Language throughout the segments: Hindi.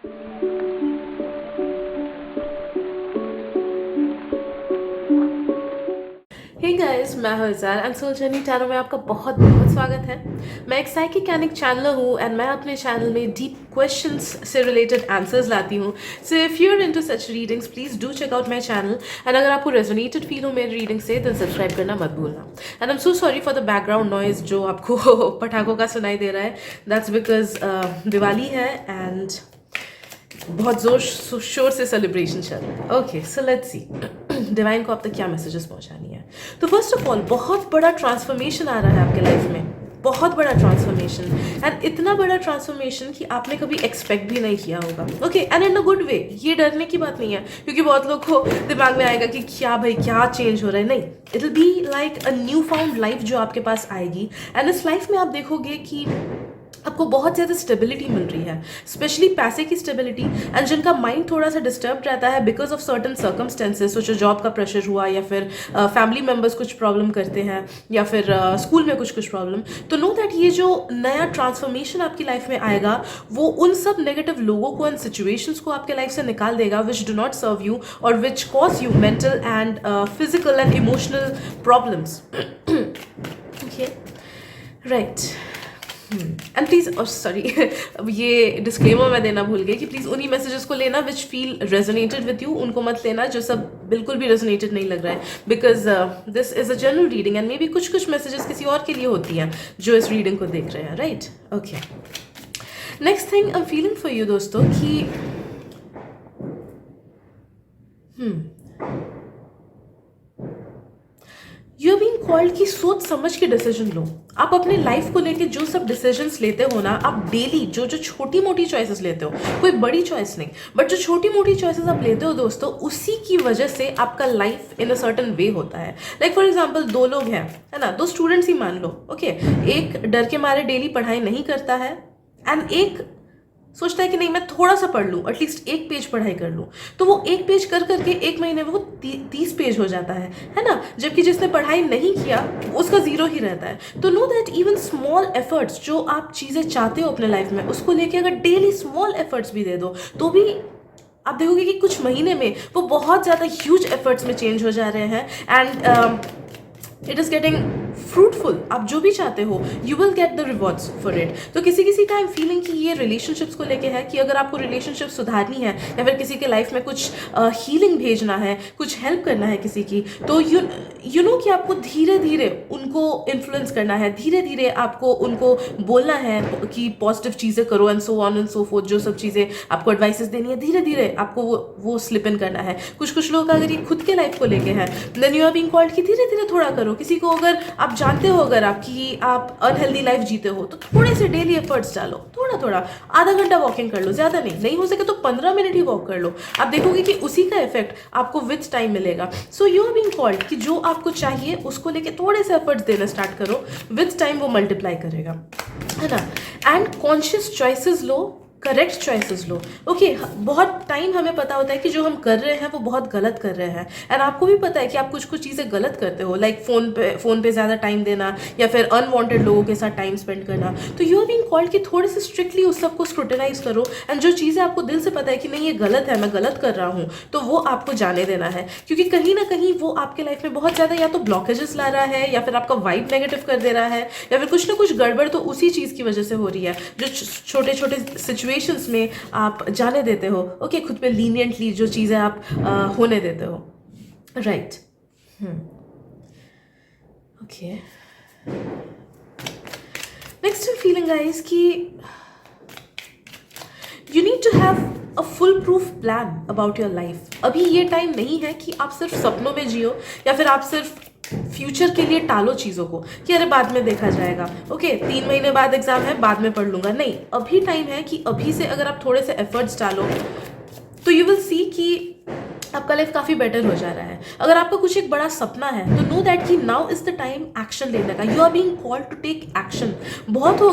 हे गाइस, मैं हूं इज़ार एंड सोल जर्नी टैरो में आपका बहुत बहुत स्वागत है। मैं एक साइकिक चैनलर हूँ एंड मैं अपने चैनल में डीप क्वेश्चंस से रिलेटेड आंसर्स लाती हूँ। So if you are into such readings please do check out my channel and अगर आपको रेजोनेटेड फील हो मेरी रीडिंग से तो सब्सक्राइब करना मत भूलना। And I am so sorry for the background noise जो आपको पटाखों का सुनाई दे रहा है। दैट्स बिकॉज दिवाली है एंड बहुत जोर शोर से सेलिब्रेशन चल रहा है। Okay, so let's see divine को अब तक क्या मैसेजेस पहुंचानी है। तो फर्स्ट ऑफ ऑल बहुत बड़ा ट्रांसफॉर्मेशन आ रहा है आपके लाइफ में, बहुत बड़ा ट्रांसफॉर्मेशन एंड इतना बड़ा ट्रांसफॉर्मेशन कि आपने कभी एक्सपेक्ट भी नहीं किया होगा। Okay, and in a good way. ये डरने की बात नहीं है क्योंकि बहुत लोग को दिमाग में आएगा कि क्या भाई क्या चेंज हो रहा है। नहीं, it will be like a new found life जो आपके पास आएगी एंड इस लाइफ में आप देखोगे कि आपको बहुत ज़्यादा स्टेबिलिटी मिल रही है, स्पेशली पैसे की स्टेबिलिटी। एंड जिनका माइंड थोड़ा सा डिस्टर्ब रहता है बिकॉज ऑफ सर्टन सर्कमस्टेंसेस, सोचो जॉब का प्रेशर हुआ या फिर फैमिली मेम्बर्स कुछ प्रॉब्लम करते हैं या फिर स्कूल में कुछ प्रॉब्लम, तो नो दैट ये जो नया ट्रांसफॉर्मेशन आपकी लाइफ में आएगा वो उन सब नेगेटिव लोगों को एंड सिचुएशंस को आपके लाइफ से निकाल देगा which do not serve you और which cause you mental and physical and emotional problems. Okay, right. And please sorry अब ये डिस्क्लेमर मैं देना भूल गई कि प्लीज उन्हीं मैसेजेस को लेना विच फील रेजोनेटेड विद यू, उनको मत लेना जो सब बिल्कुल भी रेजोनेटेड नहीं लग रहा है, because this is a general reading and may be कुछ मैसेजेस किसी और के लिए होती हैं जो इस रीडिंग को देख रहे हैं। Right, okay. Next thing I am feeling for you दोस्तों कि यू आर बीइंग कॉल्ड कि सोच समझ के डिसीजन लो। आप अपने लाइफ को लेके जो सब डिसीजंस लेते हो ना, आप डेली जो जो छोटी मोटी चॉइसेस लेते हो, कोई बड़ी चॉइस नहीं बट जो छोटी मोटी चॉइसेस आप लेते हो दोस्तों, उसी की वजह से आपका life in a certain way होता है। लाइक फॉर एग्जाम्पल दो लोग हैं, है ना, दो स्टूडेंट्स ही मान लो। ओके, एक डर के मारे डेली पढ़ाई नहीं करता है एंड एक सोचता है कि नहीं मैं थोड़ा सा पढ़ लूँ, एटलीस्ट एक पेज पढ़ाई कर लूँ, तो वो एक पेज कर करके एक महीने में वो 30 पेज हो जाता है ना। जबकि जिसने पढ़ाई नहीं किया उसका जीरो ही रहता है। तो know that even small efforts जो आप चीज़ें चाहते हो अपने लाइफ में, उसको लेके अगर डेली स्मॉल एफर्ट्स भी दे दो तो भी आप देखोगे कि कुछ महीने में वो बहुत ज़्यादा ह्यूज एफर्ट्स में चेंज हो जा रहे हैं and it is getting fruitful. आप जो भी चाहते हो you will get the rewards for it. तो किसी किसी का आई एम फीलिंग कि ये रिलेशनशिप्स को लेके है कि अगर आपको रिलेशनशिप सुधारनी है या फिर किसी के लाइफ में कुछ हीलिंग भेजना है, कुछ हेल्प करना है किसी की, तो यू नो कि आपको धीरे धीरे उनको इन्फ्लुएंस करना है, धीरे धीरे आपको उनको बोलना है कि पॉजिटिव चीज़ें करो and so on and so fourth. जो सब चीज़ें आपको एडवाइसेस देनी है धीरे धीरे आपको वो स्लिप इन करना है। कुछ लोग अगर ये खुद के लाइफ को लेके हैं then you are being called कि धीरे धीरे थोड़ा करो। किसी को अगर आप जानते हो अगर आप अनहेल्दी लाइफ जीते हो तो थोड़े से डेली एफर्ट्स डालो, थोड़ा थोड़ा आधा घंटा वॉकिंग कर लो, ज़्यादा नहीं हो सके तो 15 मिनट ही वॉक कर लो। आप देखोगे कि उसी का इफेक्ट आपको विथ टाइम मिलेगा। So you are being called कि जो आपको चाहिए उसको लेके थोड़े से एफर्ट्स देना स्टार्ट करो, विथ टाइम वो मल्टीप्लाई करेगा, है ना। And conscious choices low, correct choices low. Okay, बहुत टाइम हमें पता होता है कि जो हम कर रहे हैं वो बहुत गलत कर रहे हैं एंड आपको भी पता है कि आप कुछ चीज़ें गलत करते हो, लाइक फ़ोन पे ज़्यादा टाइम देना या फिर अनवांटेड लोगों के साथ टाइम स्पेंड करना। तो यू आर बीइंग कॉल्ड कि थोड़े से स्ट्रिक्टली उस सबको स्क्रूटिनाइज करो एंड जो चीज़ें आपको दिल से पता है कि नहीं ये गलत है, मैं गलत कर रहा हूँ, तो वो आपको जाने देना है। क्योंकि कहीं ना कहीं वो आपके लाइफ में बहुत ज़्यादा या तो ब्लॉकेजेस ला रहा है या फिर आपका वाइब नेगेटिव कर दे रहा है या फिर कुछ ना कुछ गड़बड़ तो उसी चीज़ की वजह से हो रही है जो छोटे छोटे सिचुएशंस में आप जाने देते हो। ओके, खुद पे लीनियंटली जो चीज़ें आप होने देते हो। Right, okay. Next feeling guys कि you need to have a full proof plan about your life. अभी ये टाइम नहीं है कि आप सिर्फ सपनों में जियो या फिर आप सिर्फ फ्यूचर के लिए टालो चीज़ों को कि अरे बाद में देखा जाएगा। ओके, 3 महीने बाद एग्जाम है, बाद में पढ़ लूंगा। नहीं, अभी टाइम है कि अभी से अगर आप थोड़े से एफर्ट्स डालो तो यू विल सी कि आपका लाइफ काफ़ी बेटर हो जा रहा है। अगर आपका कुछ एक बड़ा सपना है तो नो दैट कि now is the time action लेने का। You are being called to take action. बहुत हो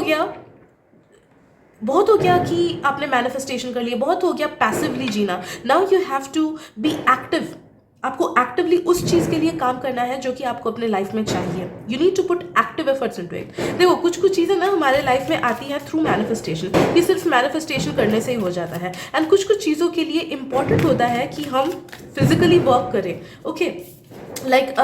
गया कि आपने मैनिफेस्टेशन कर लिया, बहुत हो गया पैसिवली जीना। Now you have to be active. आपको एक्टिवली उस चीज़ के लिए काम करना है जो कि आपको अपने लाइफ में चाहिए. You need to put active efforts into it. देखो कुछ कुछ चीज़ें ना हमारे लाइफ में आती हैं थ्रू मैनिफेस्टेशन. ये सिर्फ मैनिफेस्टेशन करने से ही हो जाता है. एंड कुछ कुछ चीज़ों के लिए इंपॉर्टेंट होता है कि हम फिजिकली वर्क करें. ओके लाइक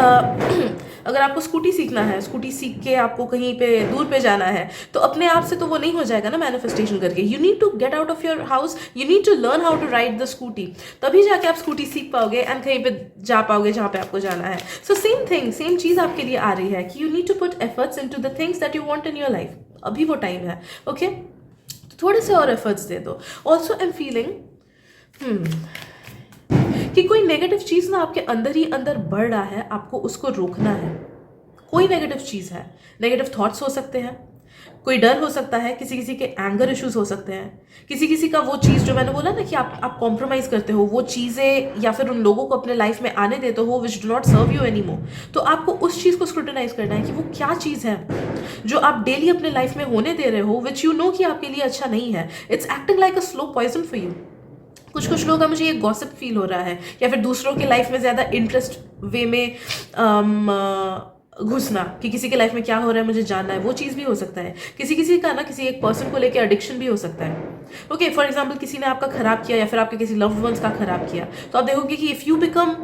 अगर आपको स्कूटी सीखना है, स्कूटी सीख के आपको कहीं पे दूर पे जाना है, तो अपने आप से तो वो नहीं हो जाएगा ना मैनिफेस्टेशन करके. You need to get out of your house, you need to learn how to ride the scooty. तभी जाके आप स्कूटी सीख पाओगे एंड कहीं पे जा पाओगे जहाँ पे आपको जाना है. सो सेम थिंग, सेम चीज़ आपके लिए आ रही है कि you need to put efforts into the things that you want in your life. अभी वो टाइम है. ओके थोड़े से और एफर्ट्स दे दो. ऑल्सो आई एम फीलिंग कि कोई नेगेटिव चीज़ ना आपके अंदर ही अंदर बढ़ रहा है, आपको उसको रोकना है. कोई नेगेटिव चीज़ है, नेगेटिव थॉट्स हो सकते हैं, कोई डर हो सकता है, किसी किसी के एंगर इश्यूज हो सकते हैं, किसी किसी का वो चीज़ जो मैंने बोला ना कि आप कॉम्प्रोमाइज करते हो, वो चीज़ें या फिर उन लोगों को अपने लाइफ में आने देते हो which do not serve you any more. तो आपको उस चीज़ को स्क्रूटिनाइज करना है कि वो क्या चीज़ है जो आप डेली अपने लाइफ में होने दे रहे हो विच यू नो कि आपके लिए अच्छा नहीं है. It's acting like a slow poison for you. कुछ कुछ लोगों का मुझे ये गॉसिप फील हो रहा है या फिर दूसरों के लाइफ में ज़्यादा इंटरेस्ट वे में घुसना कि किसी के लाइफ में क्या हो रहा है मुझे जानना है. वो चीज़ भी हो सकता है. किसी किसी का ना किसी एक पर्सन को लेकर एडिक्शन भी हो सकता है. ओके फॉर एग्जाम्पल किसी ने आपका खराब किया या फिर आपके किसी लव्ड वंस का खराब किया, तो आप देखोगे कि इफ़ यू बिकम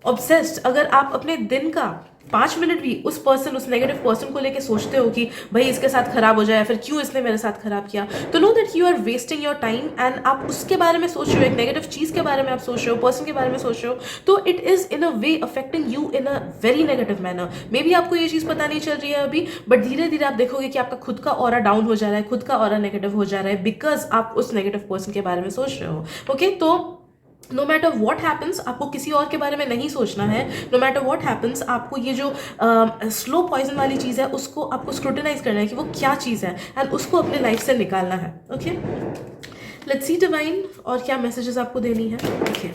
ऑब्सेस्ड, अगर आप अपने दिन का 5 मिनट भी उस पर्सन, उस नेगेटिव पर्सन को लेके सोचते हो कि भाई इसके साथ खराब हो जाए या फिर क्यों इसने मेरे साथ खराब किया, तो know that you are wasting your time. And आप उसके बारे में सोच रहे हो, एक नेगेटिव चीज़ के बारे में आप सोच रहे हो, पर्सन के बारे में सोच रहे हो, तो it is in a way affecting you in a very negative manner. May be आपको ये चीज़ पता नहीं चल रही है अभी, बट धीरे धीरे आप देखोगे कि आपका खुद का ऑरा डाउन हो जा रहा है, खुद का ऑरा नेगेटिव हो जा रहा है, बिकॉज आप उस नेगेटिव पर्सन के बारे में सोच रहे हो. ओके तो नो मैटर वॉट हैपन्स, आपको किसी और के बारे में नहीं सोचना है. नो मैटर वॉट हैपन्स, आपको ये जो स्लो पॉइजन वाली चीज़ है उसको आपको स्क्रूटिनाइज करना है कि वो क्या चीज़ है एंड उसको अपने लाइफ से निकालना है. ओके लेट्स सी डिवाइन और क्या मैसेजेस आपको देनी है. ओके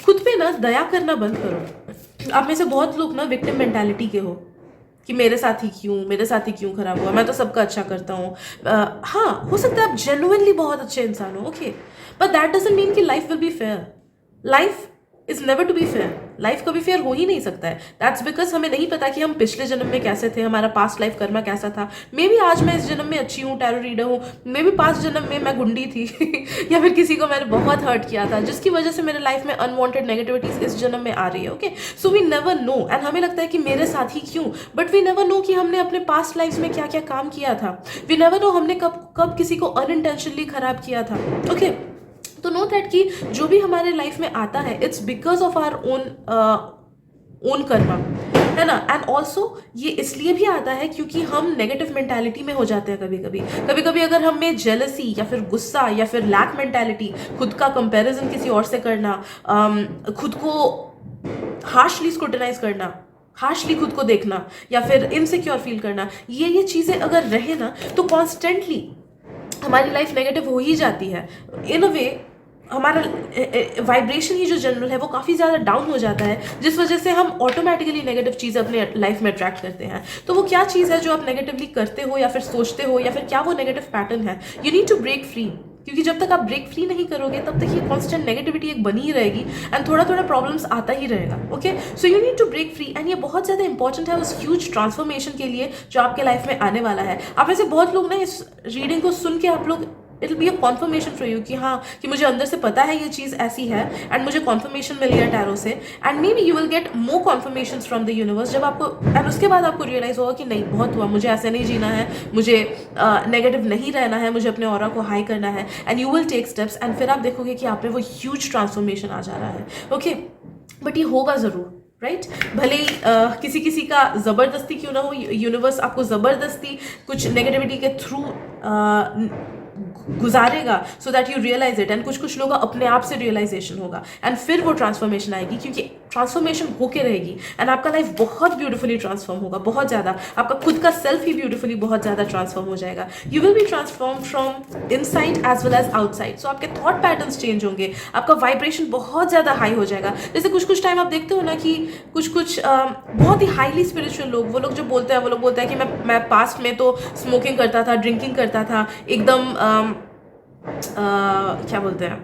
खुद पे ना दया करना बंद करो. आप में से बहुत लोग ना विक्टिम मेंटालिटी के हो कि मेरे साथ ही क्यों खराब हुआ, मैं तो सबका अच्छा करता हूँ. हाँ हो सकता है आप जेन्युइनली बहुत अच्छे इंसान हो. Okay but that doesn't mean कि life will be fair. Life is never to be fair. Life कभी फेयर हो ही नहीं सकता है. दैट्स बिकॉज हमें नहीं पता कि हम पिछले जन्म में कैसे थे, हमारा पास्ट लाइफ कर्मा कैसा था. मे बी आज मैं इस जन्म में अच्छी हूँ, टैरो रीडर हूँ, मे बी पास्ट जन्म में मैं गुंडी थी या फिर किसी को मैंने बहुत हर्ट किया था जिसकी वजह से मेरे लाइफ में अनवांटेड नेगेटिविटीज इस जन्म में आ रही है. Okay so we never know. And हमें लगता है कि मेरे साथ ही क्यों, बट वी नेवर नो कि हमने अपने पास्ट लाइफ में क्या क्या काम किया था. वी नेवर नो हमने कब कब किसी को अनइंटेंशनली खराब किया था. ओके तो नो दैट कि जो भी हमारे लाइफ में आता है it's because of our own karma, है ना. एंड ऑल्सो ये इसलिए भी आता है क्योंकि हम नेगेटिव मेंटालिटी में हो जाते हैं. कभी कभी अगर हमें जेलसी या फिर गुस्सा या फिर लैक मेंटालिटी, खुद का कंपैरिजन किसी और से करना, खुद को हार्शली स्क्रूटिनाइज करना, हार्शली खुद को देखना या फिर इनसिक्योर फील करना, ये चीज़ें अगर रहे ना तो कॉन्स्टेंटली हमारी लाइफ नेगेटिव हो ही जाती है. इन अ वे हमारा वाइब्रेशन ही जो जनरल है वो काफ़ी ज़्यादा डाउन हो जाता है, जिस वजह से हम ऑटोमेटिकली नेगेटिव चीज़ अपने लाइफ में अट्रैक्ट करते हैं. तो वो क्या चीज़ है जो आप नेगेटिवली करते हो या फिर सोचते हो, या फिर क्या वो नेगेटिव पैटर्न है. You need to break free, क्योंकि जब तक आप ब्रेक फ्री नहीं करोगे तब तक ये कांस्टेंट नेगेटिविटी एक बनी ही रहेगी एंड थोड़ा थोड़ा प्रॉब्लम्स आता ही रहेगा. Okay so you need to break free and ये बहुत ज़्यादा इंपॉर्टेंट है उस ह्यूज ट्रांसफॉर्मेशन के लिए जो आपके लाइफ में आने वाला है. आप में से बहुत लोग ना इस रीडिंग को सुन के आप लोग it will be a confirmation for you कि हाँ कि मुझे अंदर से पता है ये चीज़ ऐसी है एंड मुझे कॉन्फर्मेशन मिल गया टैरो से. And may be you will get more conformation from the universe जब आपको, एंड उसके बाद आपको रियलाइज होगा कि नहीं बहुत हुआ, मुझे ऐसे नहीं जीना है, मुझे नेगेटिव नहीं रहना है, मुझे अपने ऑरा को हाई करना है. And you will take steps and फिर आप देखोगे कि आप में वो ह्यूज ट्रांसफॉर्मेशन आ जा रहा है. ओके बट ये होगा ज़रूर, राइट भले ही किसी किसी का ज़बरदस्ती क्यों ना हो, यूनिवर्स आपको ज़बरदस्ती कुछ नेगेटिविटी के थ्रू गुजारेगा so that you realise it. And कुछ लोगों का अपने आप से रियलाइजेशन होगा एंड फिर वो ट्रांसफॉर्मेशन आएगी, क्योंकि ट्रांसफॉर्मेशन होके रहेगी एंड आपका लाइफ बहुत ब्यूटीफुली ट्रांसफॉर्म होगा, बहुत ज़्यादा. आपका खुद का सेल्फ ही ब्यूटीफुली बहुत ज़्यादा ट्रांसफॉर्म हो जाएगा. You will be transform from inside as well as outside. So आपके थॉट पैटर्न्स चेंज होंगे, आपका वाइब्रेशन बहुत ज़्यादा हाई हो जाएगा. जैसे कुछ टाइम आप देखते हो ना कि कुछ बहुत ही हाईली स्पिरिचुअल लोग, वो लोग जो बोलते हैं, वो लोग बोलते हैं कि मैं पास्ट में तो स्मोकिंग करता था, ड्रिंकिंग करता था, एकदम क्या बोलते हैं,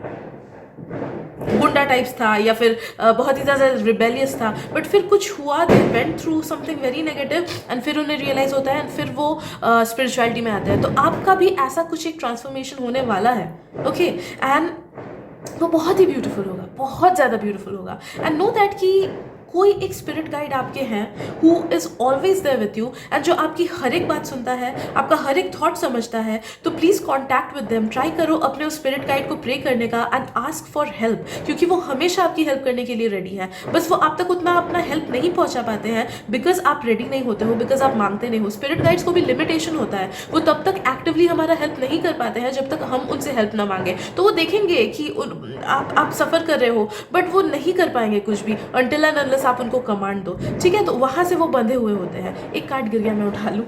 गुंडा टाइप्स था या फिर बहुत ही ज़्यादा रिबेलियस था, बट फिर कुछ हुआ, they went through something very negative and फिर उन्हें रियलाइज़ होता है एंड फिर वो स्पिरिचुअलिटी में आते हैं। तो आपका भी ऐसा कुछ एक ट्रांसफॉर्मेशन होने वाला है, ओके एंड वो बहुत ही ब्यूटीफुल होगा, बहुत ज़्यादा ब्यूटीफुल होगा। एंड नो दैट कि कोई एक स्पिरिट गाइड आपके हैं who is always there with you and जो आपकी हर एक बात सुनता है, आपका हर एक थॉट समझता है। तो please contact with them, try करो अपने उस स्पिरिट गाइड को प्रे करने का एंड आस्क फॉर हेल्प, क्योंकि वो हमेशा आपकी हेल्प करने के लिए रेडी है। बस वो आप तक उतना अपना हेल्प नहीं पहुंचा पाते हैं बिकॉज आप रेडी नहीं होते हो, बिकॉज आप मांगते नहीं हो। स्पिरिट गाइड्स को भी लिमिटेशन होता है, वो तब तक एक्टिवली हमारा हेल्प नहीं कर पाते हैं जब तक हम उनसे हेल्प ना मांगे। तो वो देखेंगे कि आप सफ़र कर रहे हो बट वो नहीं कर पाएंगे कुछ भी अनटिल एंड अनलेस आप उनको कमांड दो, ठीक है। तो वहां से वो बंधे हुए होते हैं। एक कार्ड गिर गया, मैं उठा लूं।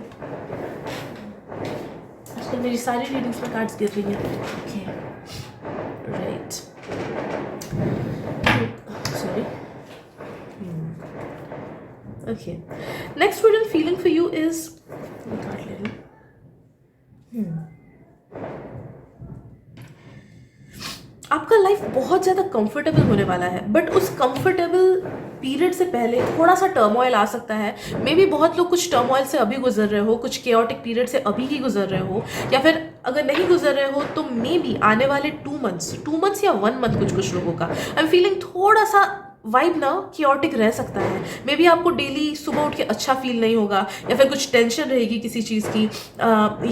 आजकल मेरी सारी रीडिंग्स में कार्ड्स गिर रही हैं। Okay right, sorry. Okay, next word and feeling for you is, card ले लूं। आपका लाइफ बहुत ज़्यादा कंफर्टेबल होने वाला है, बट उस कंफर्टेबल पीरियड से पहले थोड़ा सा टर्मोइल आ सकता है। मे बी बहुत लोग कुछ टर्मोइल से अभी गुजर रहे हो, कुछ केओटिक पीरियड से अभी ही गुजर रहे हो, या फिर अगर नहीं गुजर रहे हो तो मे बी आने वाले 2 मंथ्स या 1 मंथ कुछ लोगों का आई एम फीलिंग थोड़ा सा वाइब ना कियोटिक रह सकता है। मे बी आपको डेली सुबह उठ के अच्छा फील नहीं होगा, या फिर कुछ टेंशन रहेगी किसी चीज़ की,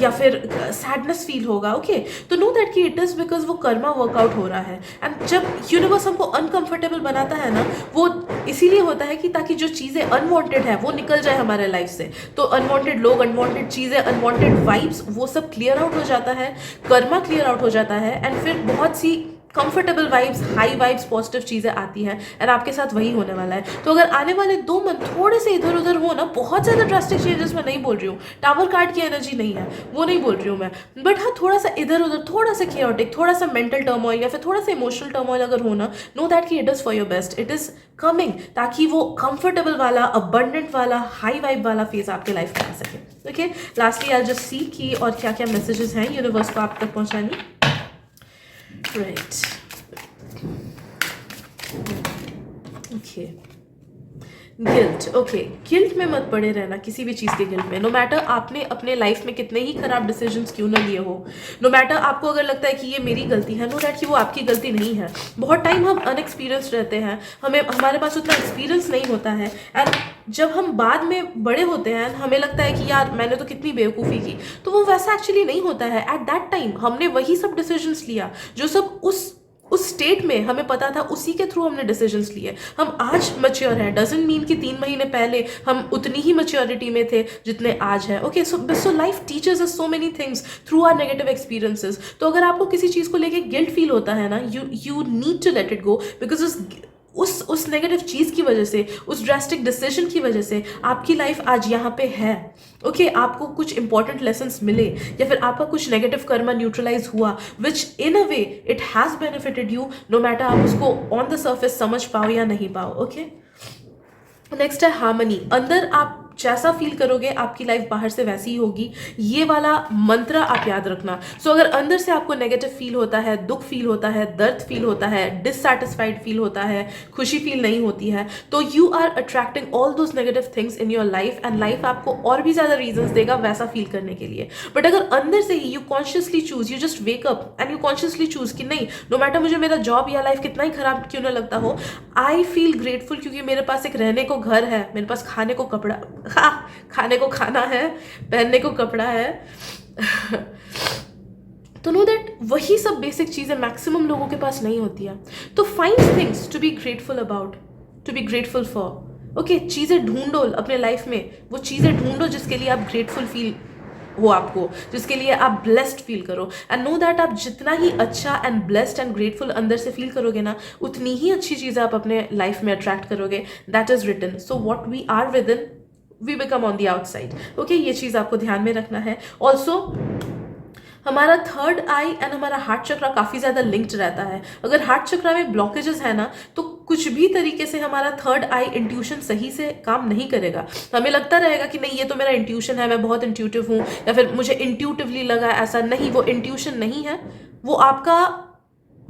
या फिर सैडनेस फील होगा, ओके। तो नो दैट कि इट इज़ बिकॉज वो कर्मा वर्कआउट हो रहा है। एंड जब यूनिवर्स हमको अनकंफर्टेबल बनाता है ना, वो इसीलिए होता है कि ताकि जो चीज़ें अनवांटेड है वो निकल जाए हमारे लाइफ से। तो अनवांटेड लोग, अनवांटेड चीज़ें, अनवांटेड वाइब्स, वो सब क्लियर आउट हो जाता है, कर्मा क्लियर आउट हो जाता है एंड फिर बहुत सी comfortable vibes, high vibes, positive चीज़ें आती हैं एंड आपके साथ वही होने वाला है। तो अगर आने वाले 2 मंथ थोड़े से इधर उधर हो ना, बहुत ज़्यादा ड्रास्टिक चेंजेस मैं नहीं बोल रही हूँ, टावर कार्ड की एनर्जी नहीं है, वो नहीं बोल रही हूँ मैं, बट हाँ थोड़ा सा इधर उधर, थोड़ा सा केओटिक, थोड़ा सा मेंटल टर्मोइल या फिर थोड़ा सा इमोशनल टर्मोइल अगर हो ना, नो दैट कि it is for your best, it is coming, ताकि वो कंफर्टेबल वाला, अबंडेंट वाला, हाई वाइब वाला फेज आपके लाइफ में आ सके, okay. Lastly I just see की और क्या क्या मैसेजेस हैं यूनिवर्स को आप तक पहुँचानी, right. Okay, guilt, okay, guilt में मत पड़े रहना, किसी भी चीज़ के गिल्ट में। नो मैटर आपने अपने लाइफ में कितने ही खराब डिसीजंस क्यों ना लिए हो, नो मैटर आपको अगर लगता है कि ये मेरी गलती है, नो दैट कि वो आपकी गलती नहीं है। बहुत टाइम हम अनएक्सपीरियंस्ड रहते हैं, हमारे पास उतना एक्सपीरियंस नहीं होता है एंड जब हम बाद में बड़े होते हैं हमें लगता है कि यार मैंने तो कितनी बेवकूफ़ी की, तो वो वैसा एक्चुअली नहीं होता है। एट दैट टाइम हमने वही सब डिसीजंस लिया जो सब उस स्टेट में हमें पता था, उसी के थ्रू हमने डिसीजंस लिए। हम आज मैच्योर हैं, डजंट मीन कि 3 महीने पहले हम उतनी ही मैच्योरिटी में थे जितने आज हैं, okay. So life teachers us so many things through our negative experiences. तो अगर आपको किसी चीज़ को लेके गिल्ट फील होता है ना, you need to let it go, because उस नेगेटिव चीज़ की वजह से, उस ड्रास्टिक डिसीजन की वजह से आपकी लाइफ आज यहाँ पे है, ओके। आपको कुछ इंपॉर्टेंट लेसन्स मिले या फिर आपका कुछ नेगेटिव कर्मा न्यूट्रलाइज हुआ, which in a way it has benefited you, no matter आप उसको ऑन द सर्फेस समझ पाओ या नहीं पाओ, ओके। नेक्स्ट है हार्मनी। अंदर आप जैसा फील करोगे आपकी लाइफ बाहर से वैसी ही होगी, ये वाला मंत्र आप याद रखना। सो अगर अंदर से आपको नेगेटिव फील होता है, दुख फील होता है, दर्द फील होता है, डिससैटिस्फाइड फील होता है, खुशी फील नहीं होती है, तो you are attracting all those negative things in your life and life आपको और भी ज़्यादा रीजंस देगा वैसा फील करने के लिए। बट अगर अंदर से ही you consciously choose, you just wake up and you consciously choose कि नहीं, नो मैटर मुझे मेरा जॉब या लाइफ कितना ही खराब क्यों ना लगता हो, आई फील ग्रेटफुल क्योंकि मेरे पास एक रहने को घर है, मेरे पास खाने को कपड़ा, खाने को खाना है, पहनने को कपड़ा है तो नो दैट वही सब बेसिक चीज़ें मैक्सिमम लोगों के पास नहीं होती है। तो find things to be grateful about, to be grateful for, okay. चीज़ें ढूंढो अपने लाइफ में, वो चीज़ें ढूंढो जिसके लिए आप ग्रेटफुल फील हो, आपको जिसके लिए आप ब्लेस्ड फील करो। एंड नो दैट आप जितना ही अच्छा एंड ब्लेस्ड एंड ग्रेटफुल अंदर से फील करोगे ना, उतनी ही अच्छी चीज़ें आप अपने लाइफ में अट्रैक्ट करोगे। That is written. So what we are within we become on the outside, okay. ये चीज़ आपको ध्यान में रखना है। ऑल्सो हमारा थर्ड आई एंड हमारा हार्ट चक्रा काफ़ी ज़्यादा लिंक्ड रहता है। अगर हार्ट चक्रा में ब्लॉकेजेस है ना, तो कुछ भी तरीके से हमारा थर्ड आई इंट्यूशन सही से काम नहीं करेगा। हमें लगता रहेगा कि नहीं ये तो मेरा इंट्यूशन है, मैं बहुत इंट्यूटिव हूँ, या फिर मुझे इंट्यूटिवली लगा, ऐसा नहीं, वो इंट्यूशन नहीं है, वो आपका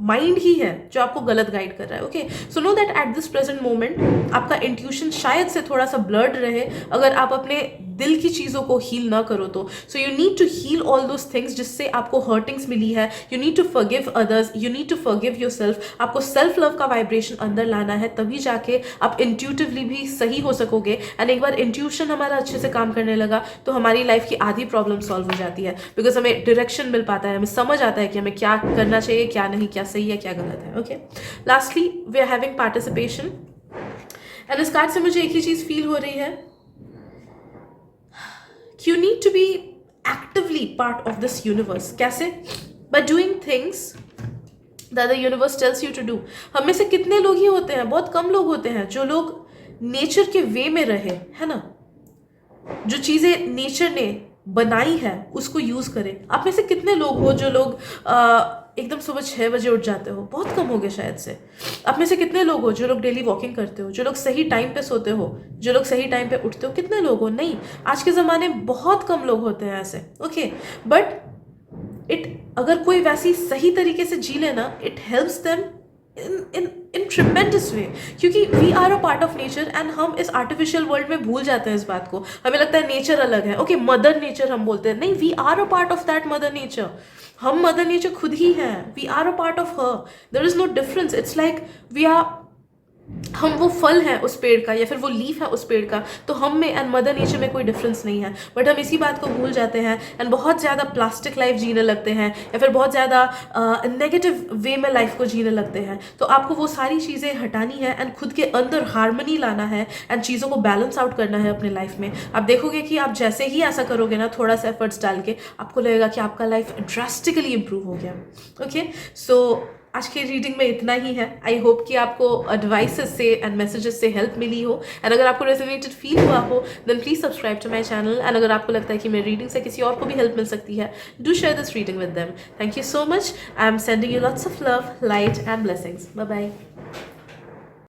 माइंड ही है जो आपको गलत गाइड कर रहा है. Okay, so know that at this present moment आपका इंट्यूशन शायद से थोड़ा सा ब्लर्ड रहे अगर आप अपने दिल की चीज़ों को हील ना करो तो. So you need to heal all those things जिससे आपको हर्टिंग्स मिली है. You need to forgive others, you need to forgive yourself. आपको सेल्फ लव का वाइब्रेशन अंदर लाना है, तभी जाके आप इंट्यूटिवली भी सही हो सकोगे. एंड एक बार इंट्यूशन हमारा अच्छे से काम करने लगा तो हमारी लाइफ की आधी प्रॉब्लम सॉल्व हो जाती है, बिकॉज हमें डायरेक्शन मिल पाता है, हमें समझ आता है कि हमें क्या करना चाहिए, क्या नहीं, क्या सही है, क्या गलत है. Okay, lastly we are having participation. And इस कार्ड से मुझे एक ही चीज फील हो रही है, you need to be actively part of this universe. कैसे? by doing things that the universe tells you to do. हम में से कितने लोग ही होते हैं, बहुत कम लोग होते हैं जो लोग नेचर के वे में रहे, है ना, जो चीजें नेचर ने बनाई है उसको यूज करें. आप में से कितने लोग हो जो लोग एकदम सुबह 6 बजे उठ जाते हो? बहुत कम हो गए शायद से. आप में से कितने लोग हो जो लोग डेली वॉकिंग करते हो, जो लोग सही टाइम पे सोते हो, जो लोग सही टाइम पे उठते हो? कितने लोग हो? नहीं, आज के ज़माने में बहुत कम लोग होते हैं ऐसे. ओके, बट अगर कोई वैसी सही तरीके से जी लेना, it helps them in tremendous way, क्योंकि we are a part of nature and हम इस आर्टिफिशियल वर्ल्ड में भूल जाते हैं इस बात को. हमें लगता है नेचर अलग है. ओके, मदर नेचर हम बोलते हैं, नहीं, we are a part of that mother nature. हम मदर नेचर खुद ही हैं. we are a part of her. there is no difference. it's like हम वो फल हैं उस पेड़ का या फिर वो लीफ है उस पेड़ का, तो हम में एंड मदर नेचर में कोई डिफरेंस नहीं है. बट हम इसी बात को भूल जाते हैं एंड बहुत ज़्यादा प्लास्टिक लाइफ जीने लगते हैं या फिर बहुत ज़्यादा नेगेटिव वे में लाइफ को जीने लगते हैं. तो आपको वो सारी चीज़ें हटानी है एंड खुद के अंदर हार्मनी लाना है एंड चीज़ों को बैलेंस आउट करना है अपने लाइफ में. आप देखोगे कि आप जैसे ही ऐसा करोगे ना, थोड़ा सा एफर्ट्स डाल के, आपको लगेगा कि आपका लाइफ ड्रास्टिकली इंप्रूव हो गया. ओके, सो आज की रीडिंग में इतना ही है. आई होप कि आपको एडवाइसेस से एंड मैसेजेस से हेल्प मिली हो. एंड अगर आपको रेजोनेटेड फील हुआ हो then please subscribe to my channel. And अगर आपको लगता है कि मेरी रीडिंग से किसी और को भी हेल्प मिल सकती है, do share this reading with them. Thank you so much. I am sending you lots of love, light and blessings. Bye bye.